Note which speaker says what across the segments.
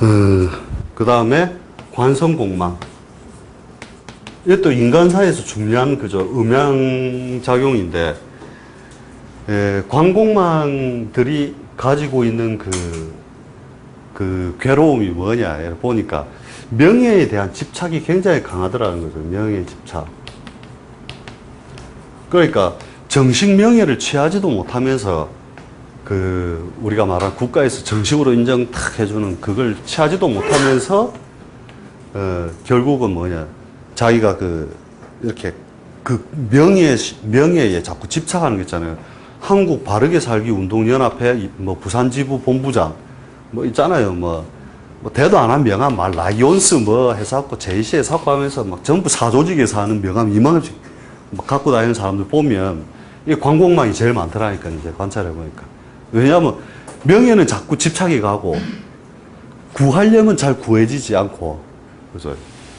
Speaker 1: 그 다음에 관성공망. 이것도 인간사에서 중요한 그저 음양작용인데, 관공망들이 가지고 있는 그 괴로움이 뭐냐, 보니까 명예에 대한 집착이 굉장히 강하더라는 거죠. 명예 집착. 그러니까 정식 명예를 취하지도 못하면서 우리가 말한 국가에서 정식으로 인정 탁 해주는 그걸 취하지도 못하면서 결국은 뭐냐, 자기가 이렇게 명예에 자꾸 집착하는 게 있잖아요. 한국 바르게 살기 운동연합회 뭐 부산지부 본부장 뭐 있잖아요. 뭐 대도 안 한 명함 말 라이온스 뭐 해서갖고 제이시에 사고 하면서 막 전부 사조직에서 하는 명함 2만 원씩 막 갖고 다니는 사람들 보면 이게 관공망이 제일 많더라니까, 이제 관찰해 보니까. 왜냐하면 명예는 자꾸 집착이 가고 구하려면 잘 구해지지 않고, 그죠?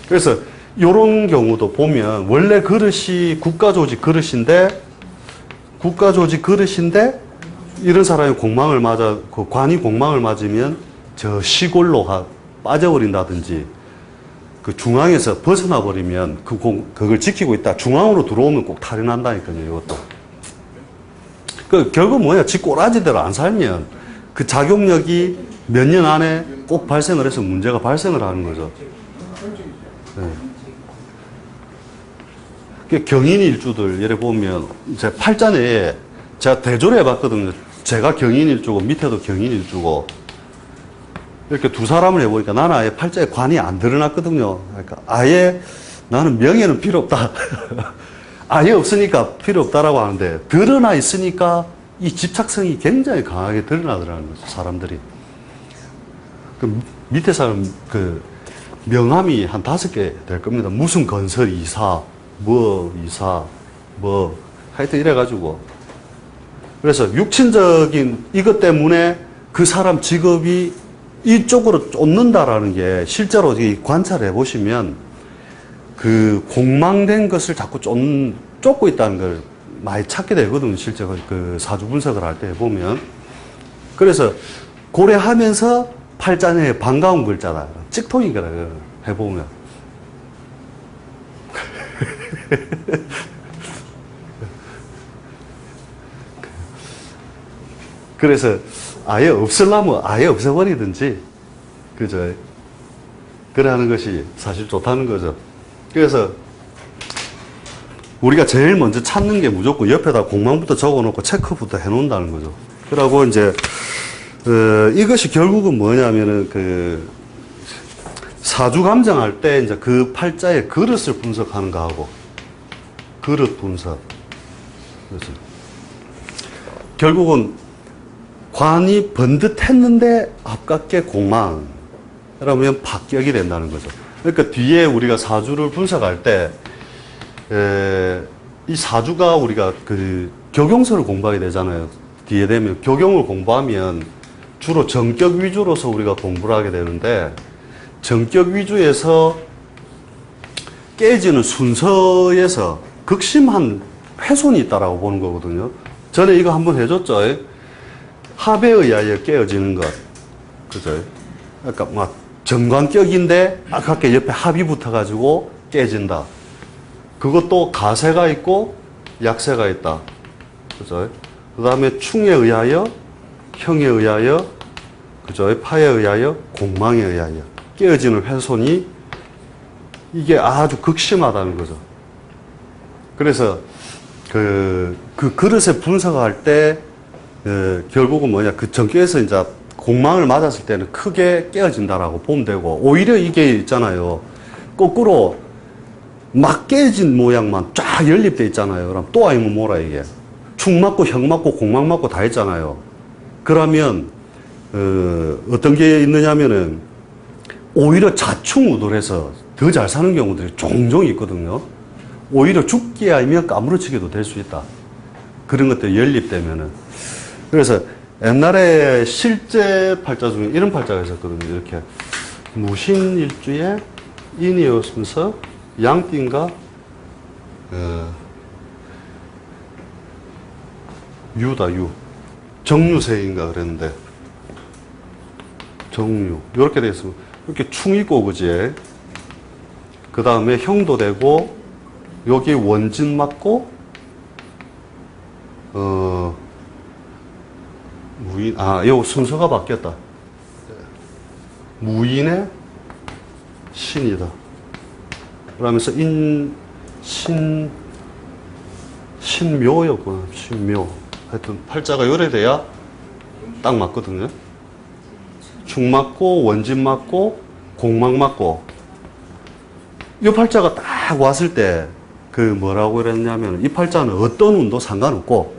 Speaker 1: 그래서 이런 경우도 보면 원래 그릇이 국가조직 그릇인데 이런 사람이 관이 공망을 맞으면 저 시골로 빠져버린다든지, 그 중앙에서 벗어나 버리면 그걸 지키고 있다 중앙으로 들어오면 꼭 탈이 난다니까요, 이것도. 결국 뭐냐, 지 꼬라지대로 안 살면 그 자격력이 몇 년 안에 꼭 발생을 해서 문제가 발생을 하는 거죠. 네. 경인일주들, 예를 보면, 제 팔자내에 제가 대조를 해봤거든요. 제가 경인일주고, 밑에도 경인일주고, 이렇게 두 사람을 해보니까 나는 아예 팔자에 관이 안 드러났거든요. 그러니까 아예 나는 명예는 필요 없다. 아예 없으니까 필요 없다라고 하는데, 드러나 있으니까 이 집착성이 굉장히 강하게 드러나더라는 거죠, 사람들이. 밑에 사람, 명함이 한 5개 될 겁니다. 무슨 건설 이사, 하여튼 이래가지고. 그래서 육친적인 이것 때문에 그 사람 직업이 이쪽으로 쫓는다라는 게 실제로 관찰해 보시면 그 공망된 것을 자꾸 쫓고 있다는 걸 많이 찾게 되거든요. 실제 그 사주 분석을 할 때 해보면. 그래서 고려하면서 팔자내에 반가운 글자다. 찍통이거라, 해보면. 그래서 아예 없으려면 아예 없애버리든지, 그죠? 그래 하는 것이 사실 좋다는 거죠. 그래서 우리가 제일 먼저 찾는 게 무조건 옆에다 공망부터 적어놓고 체크부터 해놓는다는 거죠. 그러고 이제, 이것이 결국은 뭐냐면은 사주 감정할 때 이제 그 팔자의 그릇을 분석하는 거하고, 그릇 분석. 그래서 결국은 관이 번듯했는데 아깝게 공망. 그러면 박격이 된다는 거죠. 그러니까 뒤에 우리가 사주를 분석할 때, 이 사주가 우리가 교경서를 공부하게 되잖아요. 뒤에 되면 교경을 공부하면 주로 정격 위주로서 우리가 공부를 하게 되는데, 정격 위주에서 깨지는 순서에서 극심한 훼손이 있다라고 보는 거거든요. 전에 이거 한번 해줬죠. 합에 의하여 깨어지는 것. 그죠? 그러니까 막 정관격인데 아깝게 옆에 합이 붙어가지고 깨진다. 그것도 가세가 있고 약세가 있다. 그죠? 그 다음에 충에 의하여, 형에 의하여, 그죠? 파에 의하여, 공망에 의하여 깨어지는 훼손이 이게 아주 극심하다는 거죠. 그래서 그 그릇에 분석할 때 결국은 뭐냐, 그 정격에서 이제 공망을 맞았을 때는 크게 깨어진다라고 보면 되고, 오히려 이게 있잖아요. 거꾸로 막 깨진 모양만 쫙 연립돼 있잖아요. 그럼 또 아니면 뭐라 이게. 축 맞고 형 맞고 공망 맞고 다 있잖아요. 그러면 어떤 게 있느냐면은 오히려 자충우돌해서 더 잘 사는 경우들이 종종 있거든요. 오히려 죽기 아니면 까무러치기도 될 수 있다. 그런 것들이 연립되면은. 그래서 옛날에 실제 팔자 중에 이런 팔자가 있었거든요. 이렇게 무신일주에 인이었으면서 양띠인가 유다, 정유세인가 그랬는데, 정류. 이렇게 돼 있으면, 이렇게 충 있고, 그지? 그 다음에 형도 되고, 여기 원진 맞고, 무인, 요 순서가 바뀌었다. 무인의 신이다. 그러면서 신묘였구나. 신묘. 하여튼, 팔자가 요래돼야 딱 맞거든요. 충 맞고, 원진 맞고, 공막 맞고. 이 팔자가 딱 왔을 때, 뭐라고 그랬냐면, 이 팔자는 어떤 운도 상관없고,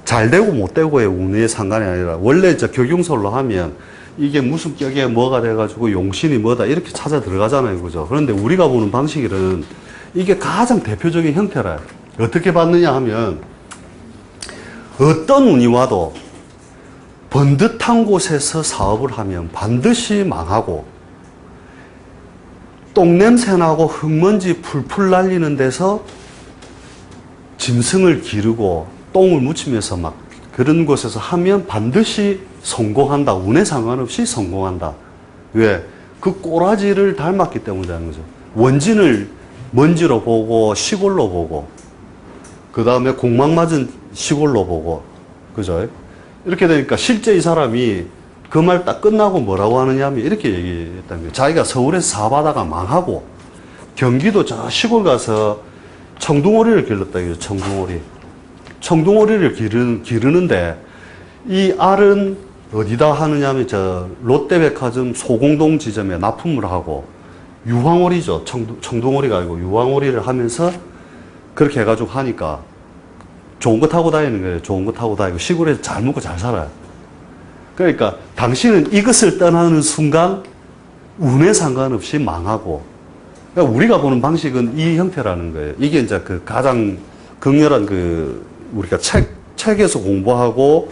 Speaker 1: 잘 되고 못 되고의 운의 상관이 아니라, 원래 이제 격용설로 하면, 이게 무슨 격에 뭐가 돼가지고 용신이 뭐다, 이렇게 찾아 들어가잖아요. 그죠? 그런데 우리가 보는 방식으로는, 이게 가장 대표적인 형태라. 어떻게 봤느냐 하면, 어떤 운이 와도, 번듯한 곳에서 사업을 하면 반드시 망하고, 똥냄새 나고 흙먼지 풀풀 날리는 데서 짐승을 기르고 똥을 묻히면서 막 그런 곳에서 하면 반드시 성공한다. 운에 상관없이 성공한다. 왜? 그 꼬라지를 닮았기 때문이라는 거죠. 원진을 먼지로 보고 시골로 보고, 그 다음에 공막 맞은 시골로 보고, 그죠? 이렇게 되니까 실제 이 사람이 그 말 딱 끝나고 뭐라고 하느냐 하면 이렇게 얘기했다는 거예요. 자기가 서울에서 사업하다가 망하고 경기도 저 시골 가서 청둥오리를 길렀다. 이거죠. 청둥오리. 청둥오리를 기르는데 이 알은 어디다 하느냐 하면 저 롯데백화점 소공동 지점에 납품을 하고 유황오리죠. 청둥오리가 아니고 유황오리를 하면서 그렇게 해가지고 하니까 좋은 거 타고 다니는 거예요. 좋은 거 타고 다니고 시골에서 잘 먹고 잘 살아요. 그러니까 당신은 이것을 떠나는 순간 운에 상관없이 망하고, 그러니까 우리가 보는 방식은 이 형태라는 거예요. 이게 이제 그 가장 극렬한 우리가 책에서 공부하고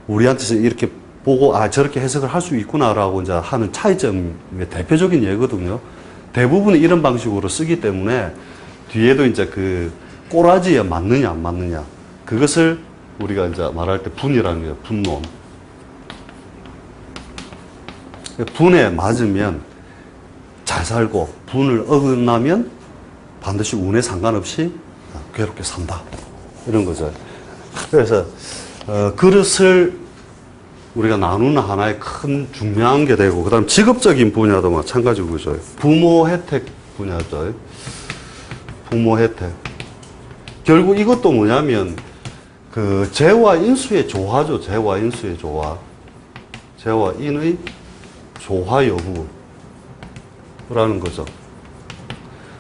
Speaker 1: 우리한테서 이렇게 보고 저렇게 해석을 할 수 있구나라고 이제 하는 차이점의 대표적인 예거든요. 대부분 이런 방식으로 쓰기 때문에 뒤에도 이제 꼬라지에 맞느냐 안 맞느냐, 그것을 우리가 이제 말할 때 분이라는 거예요. 분론. 분에 맞으면 잘 살고, 분을 어긋나면 반드시 운에 상관없이 괴롭게 산다. 이런 거죠. 그래서 그릇을 우리가 나누는 하나의 큰 중요한 게 되고, 그 다음 직업적인 분야도 마찬가지고, 그죠. 부모 혜택 분야죠. 부모 혜택. 결국 이것도 뭐냐면 재와 인수의 조화죠. 재와 인수의 조화. 재와 인의 조화 여부라는 거죠.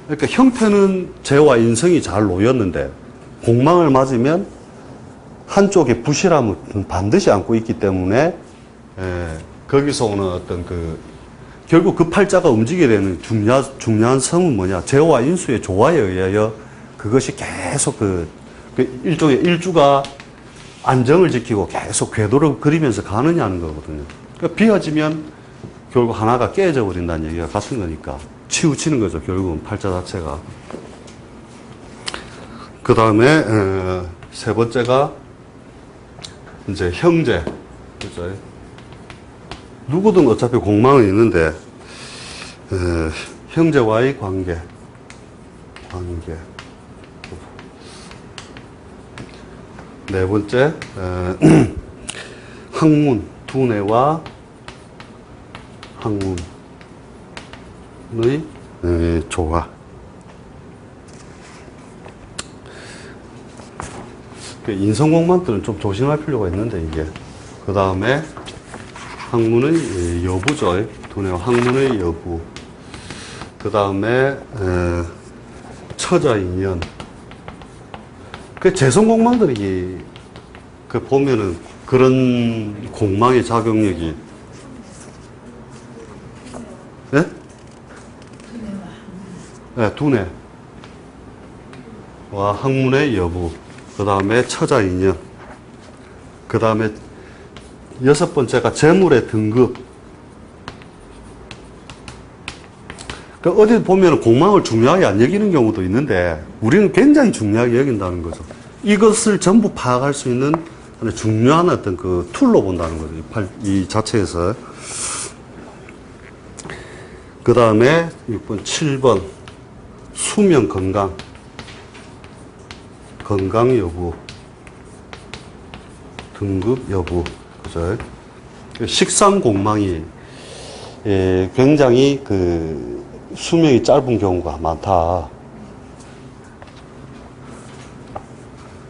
Speaker 1: 그러니까 형태는 재와 인성이 잘 놓였는데 공망을 맞으면 한쪽에 부실함을 반드시 안고 있기 때문에 거기서 오는 어떤 결국 그 팔자가 움직이게 되는 중요한 성은 뭐냐? 재와 인수의 조화에 의하여 그것이 계속 일종의 일주가 안정을 지키고 계속 궤도를 그리면서 가느냐는 거거든요. 그러니까 비어지면 결국 하나가 깨져 버린다는 얘기가 같은 거니까 치우치는 거죠. 결국은 팔자 자체가. 그 다음에 세 번째가 이제 형제. 그죠? 누구든 어차피 공망은 있는데 형제와의 관계. 네 번째 학문. 두뇌와 학문의 조화. 인성공만들은 좀 조심할 필요가 있는데, 이게. 그 다음에 학문의 여부죠. 두뇌와 학문의 여부. 그 다음에 처자인연. 재성공망들이 보면은 그런 공망의 작용력이, 네? 네, 두뇌와 학문의 여부. 그 다음에 처자인연. 그 다음에 여섯 번째가 재물의 등급. 어디 보면 공망을 중요하게 안 여기는 경우도 있는데 우리는 굉장히 중요하게 여긴다는 거죠. 이것을 전부 파악할 수 있는 중요한 어떤 툴로 본다는 거죠. 이 자체에서. 그 다음에 6번, 7번. 수면 건강. 건강 여부. 등급 여부. 그죠? 식상 공망이 굉장히 그 수명이 짧은 경우가 많다.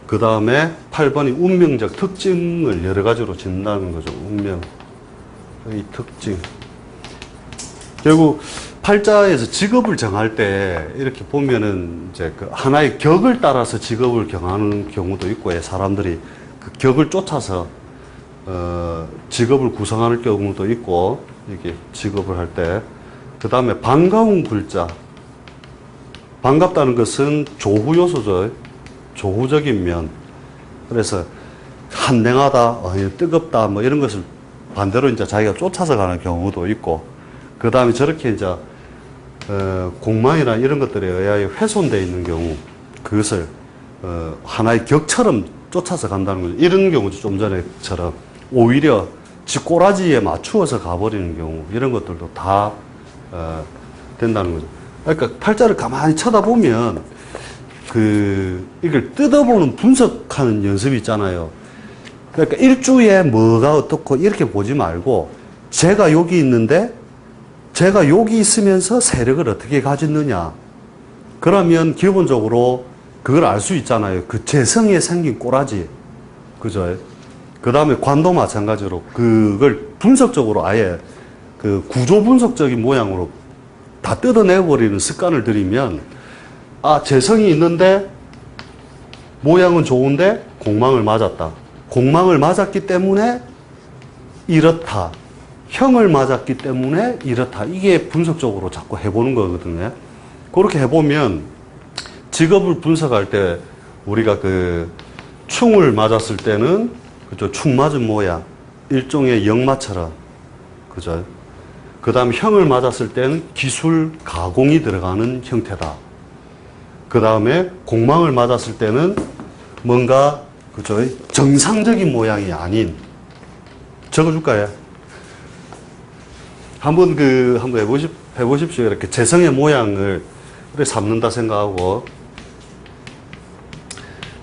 Speaker 1: 그 다음에 8번이 운명적 특징을 여러 가지로 짓는다는 거죠. 운명의 특징. 결국 팔자에서 직업을 정할 때 이렇게 보면은 이제 그 하나의 격을 따라서 직업을 정하는 경우도 있고, 사람들이 그 격을 쫓아서 직업을 구성하는 경우도 있고, 이게 직업을 할 때. 그 다음에 반가운 글자. 반갑다는 것은 조후 요소죠. 조후적인 면. 그래서 한랭하다, 뜨겁다, 뭐 이런 것을 반대로 이제 자기가 쫓아서 가는 경우도 있고, 그 다음에 저렇게 이제 공망이나 이런 것들에 의하여 훼손되어 있는 경우, 그것을 하나의 격처럼 쫓아서 간다는 거죠. 이런 경우도 좀 전에처럼 오히려 지 꼬라지에 맞추어서 가버리는 경우, 이런 것들도 다 된다는 거죠. 그러니까 팔자를 가만히 쳐다보면 이걸 뜯어보는 분석하는 연습이 있잖아요. 그러니까 일주에 뭐가 어떻고 이렇게 보지 말고, 제가 여기 있는데 제가 여기 있으면서 세력을 어떻게 가졌느냐. 그러면 기본적으로 그걸 알 수 있잖아요. 그 재성에 생긴 꼬라지. 그죠? 그 다음에 관도 마찬가지로 그걸 분석적으로 아예 그 구조 분석적인 모양으로 다 뜯어내버리는 습관을 들이면, 아, 재성이 있는데 모양은 좋은데 공망을 맞았다. 공망을 맞았기 때문에 이렇다. 형을 맞았기 때문에 이렇다. 이게 분석적으로 자꾸 해보는 거거든요. 그렇게 해보면 직업을 분석할 때 우리가 그 충을 맞았을 때는 그죠, 충 맞은 모양, 일종의 역마처럼, 그죠. 그 다음 형을 맞았을 때는 기술 가공이 들어가는 형태다. 그 다음에 공망을 맞았을 때는 뭔가 그죠, 정상적인 모양이 아닌. 적어줄까요? 한번 해보십시오. 이렇게 재성의 모양을 그래 삼는다 생각하고.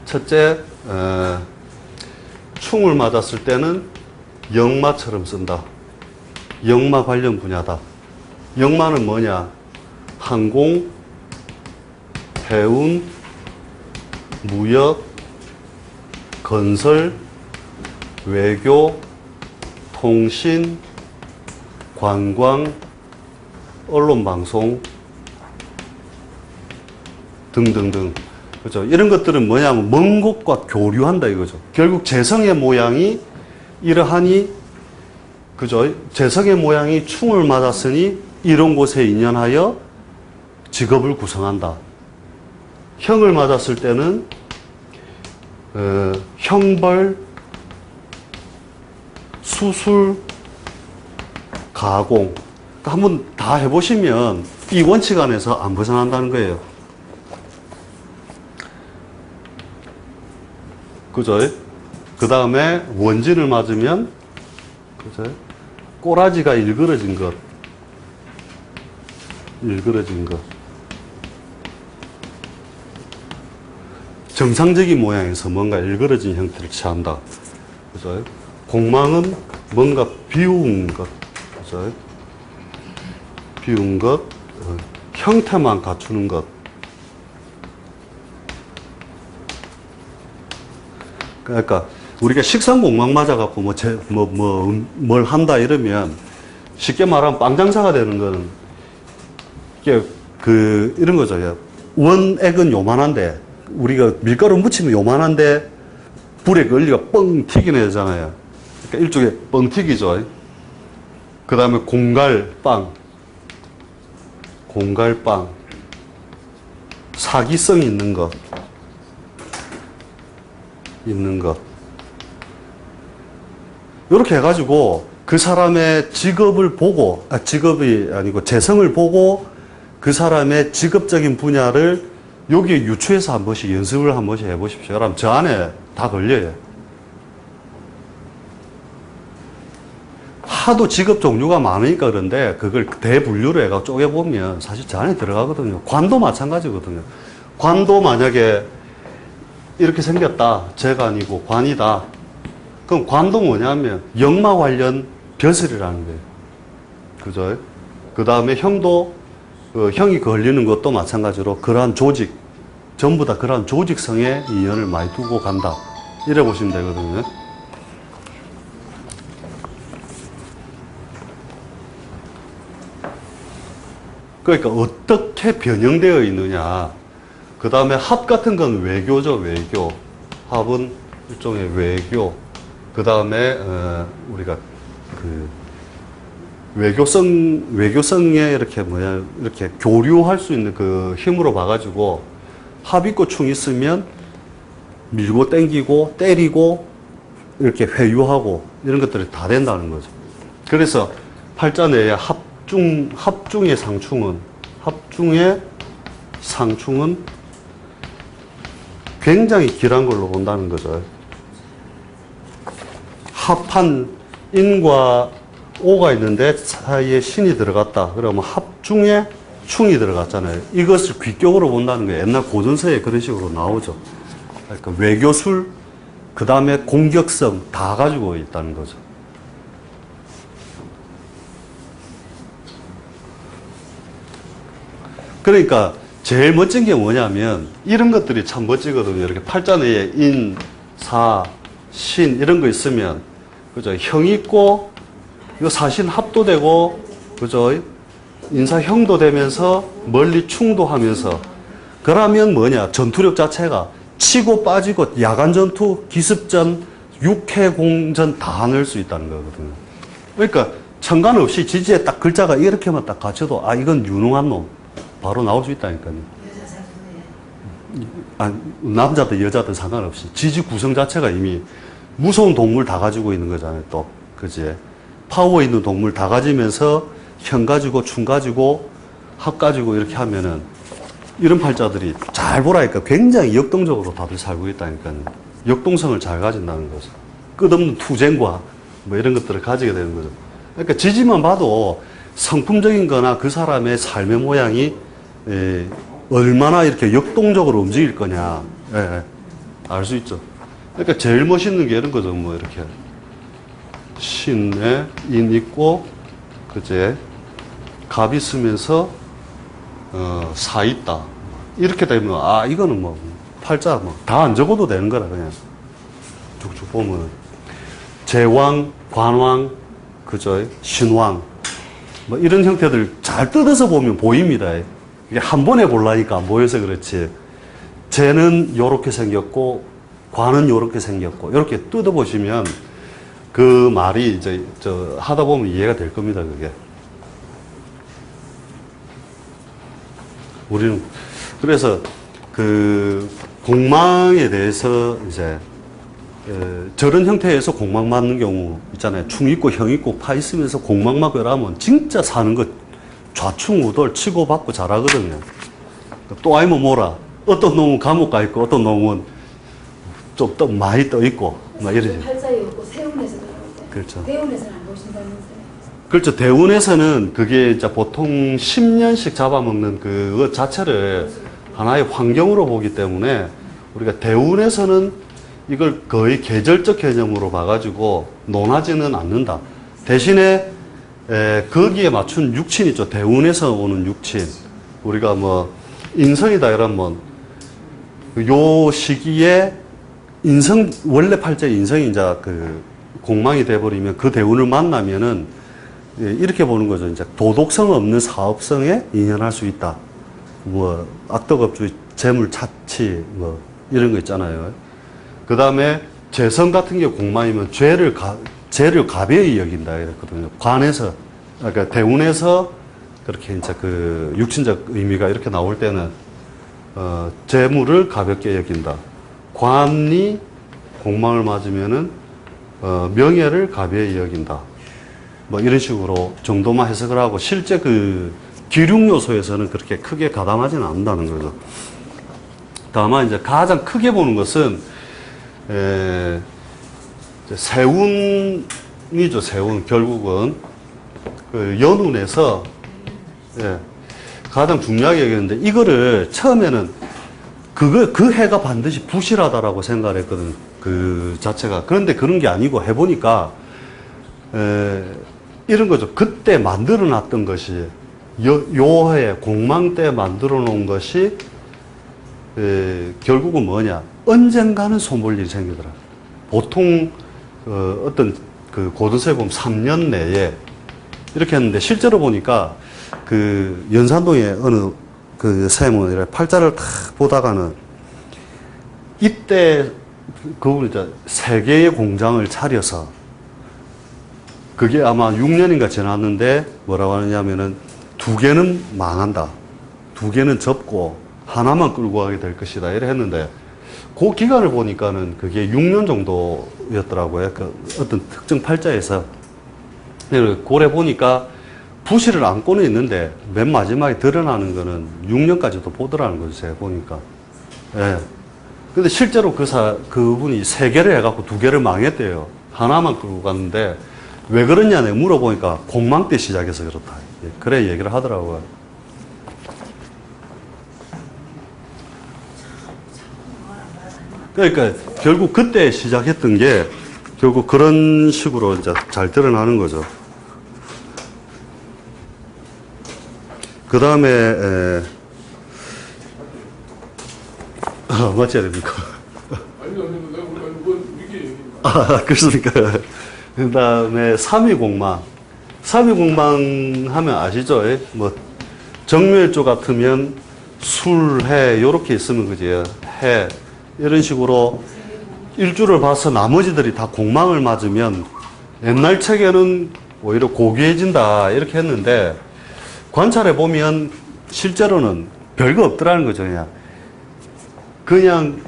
Speaker 1: 첫째, 충을 맞았을 때는 역마처럼 쓴다. 역마 관련 분야다. 역마는 뭐냐? 항공, 해운, 무역, 건설, 외교, 통신, 관광, 언론방송 등등등. 그죠? 이런 것들은 뭐냐면 먼 곳과 교류한다 이거죠. 결국 재성의 모양이 이러하니, 그죠? 재성의 모양이 충을 맞았으니 이런 곳에 인연하여 직업을 구성한다. 형을 맞았을 때는 형벌, 수술, 가공. 그러니까 한번 다 해보시면 이 원칙 안에서 안 벗어난다는 거예요. 그죠? 그 다음에 원진을 맞으면, 그죠? 꼬라지가 일그러진 것. 일그러진 것. 정상적인 모양에서 뭔가 일그러진 형태를 취한다. 그죠? 공망은 뭔가 비운 것. 그죠? 비운 것. 형태만 갖추는 것. 그러니까 우리가 식상공망 맞아갖고 뭘 한다 이러면 쉽게 말하면 빵 장사가 되는 거는 이게 이런 거죠. 원액은 요만한데 우리가 밀가루 묻히면 요만한데 불에 걸리가 뻥 튀기내잖아요. 그러니까 일종의 뻥 튀기죠. 그 다음에 공갈빵, 사기성 있는 것. 이렇게 해가지고 그 사람의 직업을 보고, 직업이 아니고 재성을 보고 그 사람의 직업적인 분야를 여기에 유추해서 한 번씩 연습을 한 번씩 해보십시오. 그럼 저 안에 다 걸려요. 하도 직업 종류가 많으니까 그런데 그걸 대분류를 해가 쪼개보면 사실 저 안에 들어가거든요. 관도 마찬가지거든요. 관도 만약에 이렇게 생겼다. 재가 아니고 관이다. 그럼 관도 뭐냐면 역마 관련 벼슬이라는 거예요. 그죠? 그 다음에 형도, 형이 걸리는 것도 마찬가지로 그러한 조직, 전부 다 그러한 조직성에 인연을 많이 두고 간다. 이래 보시면 되거든요. 그러니까 어떻게 변형되어 있느냐. 그 다음에 합 같은 건 외교죠, 외교. 합은 일종의 외교. 그 다음에, 우리가 그, 외교성에 이렇게 이렇게 교류할 수 있는 그 힘으로 봐가지고 합 있고 충 있으면 밀고 땡기고 때리고 이렇게 회유하고 이런 것들이 다 된다는 거죠. 그래서 팔자 내에 합중의 상충은 굉장히 길한 걸로 본다는 거죠. 합한 인과 오가 있는데 사이에 신이 들어갔다. 그러면 합중에 충이 들어갔잖아요. 이것을 귀격으로 본다는 거예요. 옛날 고전서에 그런 식으로 나오죠. 그러니까 외교술, 그 다음에 공격성 다 가지고 있다는 거죠. 그러니까 제일 멋진 게 뭐냐면 이런 것들이 참 멋지거든요. 이렇게 팔자 내에 인, 사, 신 이런 거 있으면 그죠? 형 있고 이거 사신 합도 되고 그죠? 인사형도 되면서 멀리 충도 하면서 그러면 뭐냐? 전투력 자체가 치고 빠지고 야간 전투, 기습전, 육해공전 다 넣을 수 있다는 거거든요. 그러니까 천간 없이 지지에 딱 글자가 이렇게만 딱 갖춰도 아 이건 유능한 놈 바로 나올 수 있다니까요. 남자든 여자든 상관없이 지지 구성 자체가 이미 무서운 동물 다 가지고 있는 거잖아요. 또 그지? 파워 있는 동물 다 가지면서 형 가지고 충 가지고 합 가지고 이렇게 하면은 이런 팔자들이 잘 보라니까 굉장히 역동적으로 다들 살고 있다니까요. 역동성을 잘 가진다는 거죠. 끝없는 투쟁과 뭐 이런 것들을 가지게 되는 거죠. 그러니까 지지만 봐도 성품적인 거나 그 사람의 삶의 모양이 얼마나 이렇게 역동적으로 움직일 거냐 알 수 있죠. 그러니까 제일 멋있는 게 이런 거죠. 뭐 이렇게 신에 인 있고 그제 갑 있으면서 사 있다. 이렇게 되면 아 이거는 뭐 팔자 뭐 다 안 적어도 되는 거라 그냥 쭉쭉 보면 제왕, 관왕, 그죠? 신왕 뭐 이런 형태들 잘 뜯어서 보면 보입니다. 이게 한 번에 보려니까 안 보여서 그렇지. 재는 요렇게 생겼고 관은 요렇게 생겼고 이렇게 뜯어보시면 그 말이 이제 하다 보면 이해가 될 겁니다. 그게 우리는 그래서 그 공망에 대해서 이제 저런 형태에서 공망 맞는 경우 있잖아요. 충 있고 형 있고 파 있으면서 공망 맞고 이러면 진짜 사는 거 좌충우돌 치고받고 잘하거든요. 또 아니면 뭐라 어떤 놈은 감옥 가 있고 어떤 놈은 좀 더 많이 떠 있고 막 이러지.
Speaker 2: 팔자에 없고 세운에서 나올 때.
Speaker 1: 그렇죠.
Speaker 2: 대운에서는 안 보신다면서요?
Speaker 1: 그렇죠. 대운에서는 그게 이제 보통 10년씩 잡아먹는 그것 자체를 하나의 환경으로 보기 때문에 우리가 대운에서는 이걸 거의 계절적 개념으로 봐가지고 논하지는 않는다. 대신에 거기에 맞춘 육친 있죠. 대운에서 오는 육친. 우리가 뭐 인성이다 이러면 요 시기에 인성 원래 팔자 인성이 이제 그 공망이 돼버리면 그 대운을 만나면은 이렇게 보는 거죠. 이제 도덕성 없는 사업성에 인연할 수 있다. 뭐 악덕업주의 재물 차치 뭐 이런 거 있잖아요. 그 다음에 재성 같은 게 공망이면 죄를 가벼이 여긴다 이랬거든요. 관에서 그러니까 대운에서 그렇게 이제 그 육신적 의미가 이렇게 나올 때는 재물을 가볍게 여긴다. 관이 공망을 맞으면은 명예를 가벼이 여긴다. 뭐 이런 식으로 정도만 해석을 하고 실제 그 기륭 요소에서는 그렇게 크게 가담하지는 않는다는 거죠. 다만 이제 가장 크게 보는 것은 세운 세운이죠, 세운. 결국은 그 연운에서 예, 가장 중요하게 여기는데 이거를 처음에는 그 해가 반드시 부실하다라고 생각을 했거든. 그 자체가. 그런데 그런 게 아니고 해보니까 이런 거죠. 그때 만들어 놨던 것이 요해 공망 때 만들어 놓은 것이 결국은 뭐냐, 언젠가는 손볼 일이 생기더라. 보통 어떤 그 고등서에 보면 3년 내에 이렇게 했는데 실제로 보니까 그 연산동에 어느 그 샘은 이렇게 팔자를 탁 보다가는 이때 그분이 이제 3개의 공장을 차려서 그게 아마 6년인가 지났는데 뭐라고 하느냐면은 2개는 망한다. 2개는 접고 하나만 끌고 가게 될 것이다. 이래 했는데 그 기간을 보니까는 그게 6년 정도였더라고요. 그 어떤 특정 팔자에서. 고래 보니까 부실을 안고는 있는데 맨 마지막에 드러나는 거는 6년까지도 보더라는 거죠. 제가 보니까. 예. 근데 실제로 그분이 3개를 해갖고 2개를 망했대요. 하나만 끌고 갔는데 왜 그러냐 내가 물어보니까 공망 때 시작해서 그렇다. 예. 그래 얘기를 하더라고요. 그러니까 결국 그때 시작했던 게 결국 그런 식으로 이제 잘 드러나는 거죠. 그 다음에 맞춰야 됩니까?
Speaker 3: 아니, 내가 볼까 이건 위기 얘기입니다.
Speaker 1: 아, 그렇습니까? 그 다음에 3위공망. 3위공망 하면 아시죠? 뭐 정묘일조 같으면 술, 해 요렇게 있으면 그지? 해 이런 식으로 일주를 봐서 나머지들이 다 공망을 맞으면 옛날 책에는 오히려 고귀해진다 이렇게 했는데 관찰해 보면 실제로는 별거 없더라는 거죠. 그냥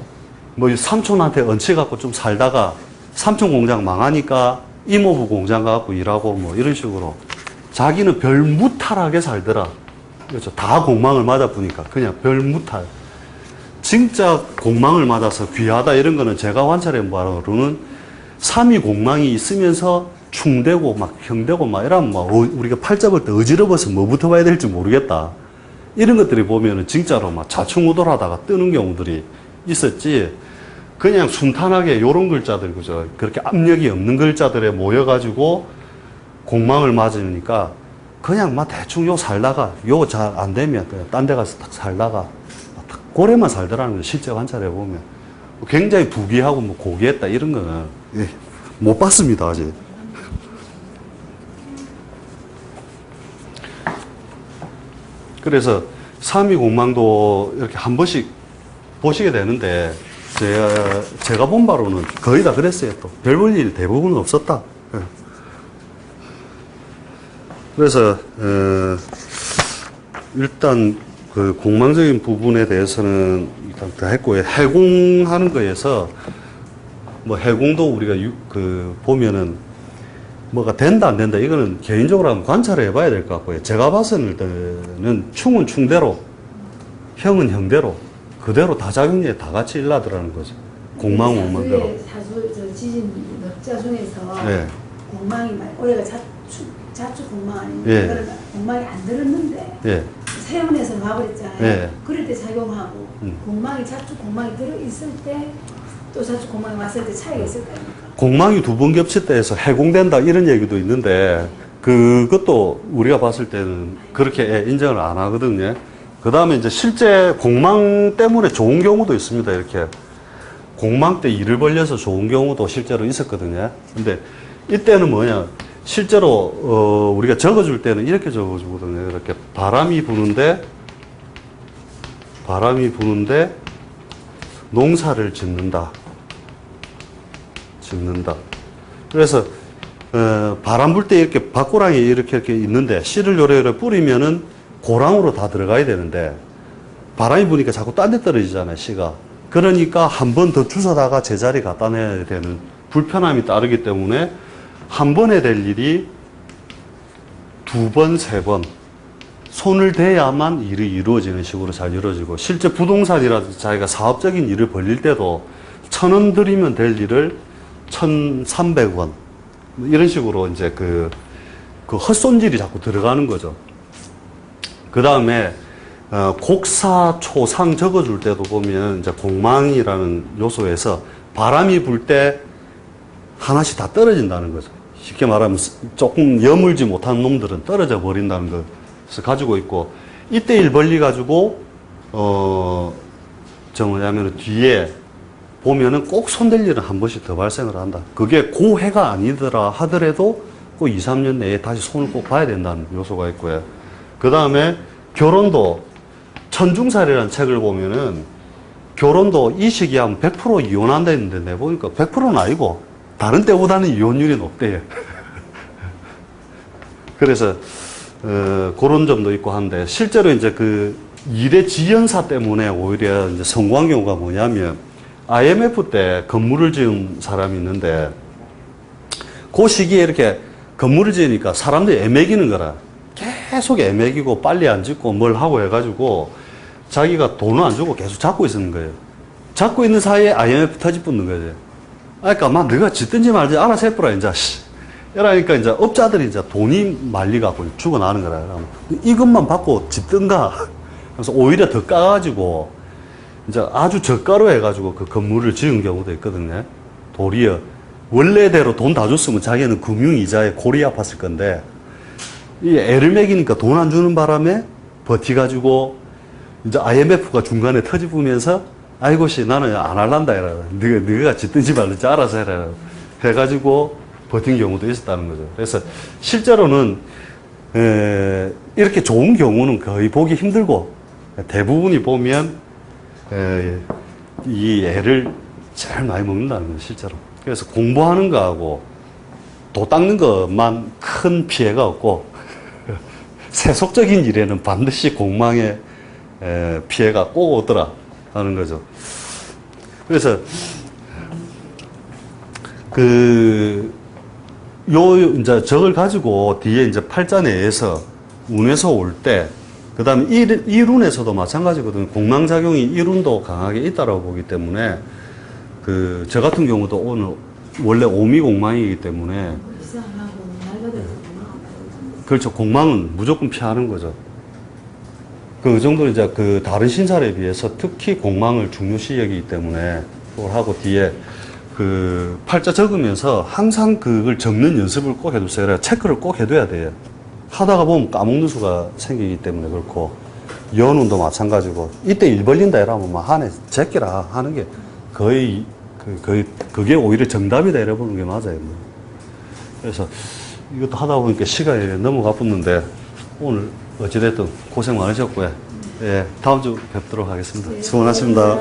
Speaker 1: 뭐 삼촌한테 얹혀갖고 좀 살다가 삼촌 공장 망하니까 이모부 공장 가갖고 일하고 뭐 이런 식으로 자기는 별 무탈하게 살더라. 그렇죠. 다 공망을 맞아 보니까 그냥 별 무탈. 진짜 공망을 맞아서 귀하다 이런 거는 제가 관찰해 봐로는 3위 공망이 있으면서 충되고 막 형되고 막 이러면 막 우리가 팔자 볼 때 어지러워서 뭐부터 봐야 될지 모르겠다. 이런 것들이 보면은 진짜로 막 좌충우돌하다가 뜨는 경우들이 있었지. 그냥 순탄하게 요런 글자들, 그죠? 그렇게 압력이 없는 글자들에 모여가지고 공망을 맞으니까 그냥 막 대충 요 살다가 요 잘 안 되면 그냥 딴 데 가서 딱 살다가 고래만 살더라는 거 실제 관찰해 보면 굉장히 부귀하고 뭐 고귀했다 이런 거는 못 봤습니다 아직. 그래서 3위 공망도 이렇게 한 번씩 보시게 되는데 제가 본 바로는 거의 다 그랬어요. 또 별 볼 일이 대부분 없었다. 그래서 일단 그 공망적인 부분에 대해서는 일단 다 했고 해공하는 거에서 뭐 해공도 우리가 보면은 뭐가 된다 안 된다 이거는 개인적으로 한번 관찰을 해봐야 될 것 같고요. 제가 봤을 때는 충은 충대로 형은 형대로 그대로 다작용에 다 같이 일나더라는 거죠. 공망 공망대로.
Speaker 2: 사주 지진 넉자 중에서
Speaker 1: 예.
Speaker 2: 공망이 올해가 자축 공망 아닙니까?
Speaker 1: 예.
Speaker 2: 그러니까 공망이 안 들었는데
Speaker 1: 예.
Speaker 2: 세운에서 가버렸잖아요.
Speaker 1: 예.
Speaker 2: 그럴 때 작용하고 공망이 자축 공망이 들어있을 때 또 자축 공망이 왔을 때 차이가 있을 거 아닙니까?
Speaker 1: 공망이 2번 겹칠 때 해서 해공된다 이런 얘기도 있는데 그것도 우리가 봤을 때는 그렇게 인정을 안 하거든요. 그 다음에 이제 실제 공망 때문에 좋은 경우도 있습니다. 이렇게 공망 때 일을 벌려서 좋은 경우도 실제로 있었거든요. 근데 이때는 뭐냐, 실제로 우리가 적어줄 때는 이렇게 적어주거든요. 이렇게 바람이 부는데 농사를 짓는다. 그래서 바람 불 때 이렇게 밭고랑이 이렇게 있는데 씨를 요래요래 뿌리면은 고랑으로 다 들어가야 되는데 바람이 부니까 자꾸 딴 데 떨어지잖아요, 씨가. 그러니까 한 번 더 주워다가 제자리 갖다 내야 되는 불편함이 따르기 때문에 한 번에 될 일이 2번, 3번 손을 대야만 일이 이루어지는 식으로 잘 이루어지고, 실제 부동산이라든지 자기가 사업적인 일을 벌릴 때도 1,000원 들이면 될 일을 1,300원 뭐 이런 식으로 이제 그 헛손질이 자꾸 들어가는 거죠. 그 다음에 곡사, 초상 적어줄 때도 보면 이제 공망이라는 요소에서 바람이 불 때 하나씩 다 떨어진다는 거죠. 쉽게 말하면 조금 여물지 못한 놈들은 떨어져 버린다는 것을 가지고 있고, 이때 일 벌리 가지고 저 뭐냐면 뒤에 보면은 꼭 손댈 일은 한 번씩 더 발생을 한다. 그게 고해가 아니더라 하더라도 꼭 2, 3년 내에 다시 손을 꼭 봐야 된다는 요소가 있고요. 그 다음에 결혼도 천중살이라는 책을 보면은 결혼도 이 시기에 하면 100% 이혼한다 했는데 내보니까 100%는 아니고 다른 때보다는 이혼율이 높대요. 그래서 그런 점도 있고 한데, 실제로 이제 그 일의 지연사 때문에 오히려 이제 성공한 경우가 뭐냐면, IMF 때 건물을 지은 사람이 있는데, 그 시기에 이렇게 건물을 지으니까 사람들이 애매기는 거라. 계속 애매기고 빨리 안 짓고 뭘 하고 해가지고 자기가 돈을 안 주고 계속 잡고 있는 거예요. 잡고 있는 사이에 IMF 터지 붙는 거지. 그러니까 막 너가 짓든지 말든지 알아서 해보라, 이제. 이러니까 이제 업자들이 이제 돈이 말리갖고 죽어나는 거라. 이것만 받고 짓든가. 그래서 오히려 더 까가지고 이제 아주 저가로 해가지고 그 건물을 지은 경우도 있거든요. 도리어 원래대로 돈 다 줬으면 자기는 금융이자에 골이 아팠을 건데, 이 애를 먹이니까 돈 안 주는 바람에 버티가지고 이제 IMF가 중간에 터집으면서 아이고 씨 나는 안 할란다 이라. 네가 짓든지 말든지 알아서 해라 해가지고 버틴 경우도 있었다는 거죠. 그래서 실제로는 이렇게 좋은 경우는 거의 보기 힘들고, 대부분이 보면 이 애를 제일 많이 먹는다는 거죠, 실제로. 그래서 공부하는 거하고 도 닦는 것만 큰 피해가 없고, 세속적인 일에는 반드시 공망의 피해가 꼭 오더라 하는 거죠. 그래서 이제 저걸 가지고 뒤에 이제 팔자 내에서 운에서 올 때, 그 다음에 일운에서도 마찬가지거든요. 공망작용이 일운도 강하게 있다라고 보기 때문에, 저 같은 경우도 오늘 원래 오미 공망이기 때문에, 그렇죠. 공망은 무조건 피하는 거죠. 그 정도 이제 다른 신살에 비해서 특히 공망을 중요시 여기기 때문에 그걸 하고 뒤에 팔자 적으면서 항상 그걸 적는 연습을 꼭 해두세요. 그래 체크를 꼭 해둬야 돼요. 하다가 보면 까먹는 수가 생기기 때문에 그렇고, 연운도 마찬가지고, 이때 일 벌린다 이러면 막 한해 제끼라 하는 게 거의 그게 오히려 정답이다 이래보는 게 맞아요. 그래서 이것도 하다 보니까 시간이 넘어가 붙는데, 오늘 어찌됐든 고생 많으셨고요. 예, 다음 주 뵙도록 하겠습니다. 수고하셨습니다.